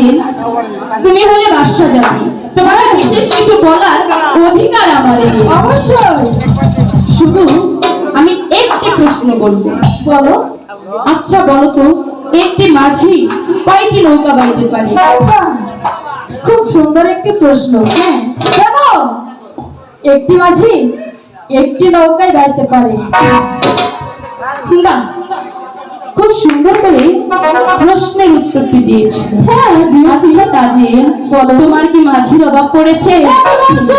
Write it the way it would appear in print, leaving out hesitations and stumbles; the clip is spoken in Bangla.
তাজেল, তুমি হলে বাদশা জাতি, তোমাকে বিশেষ কিছু বলার অধিকার আমার নেই। অবশ্যই। শুধু আমি একটি প্রশ্ন করব। বলো। আচ্ছা বলো তো, একটি মাঝি কয়টি নৌকা বাইতে পারে? খুব সুন্দর একটি প্রশ্ন। হ্যাঁ, কেন? একটি মাঝি একটি নৌকায় বাইতে পারে। না, খুব সুন্দর করে প্রশ্নের উত্তরটি দিয়েছে। হ্যাঁ দিয়েছি। আচ্ছা তাজেল, বলো। তোমার কি মাঝির অভাব পড়েছে? হ্যাঁ, বলছো।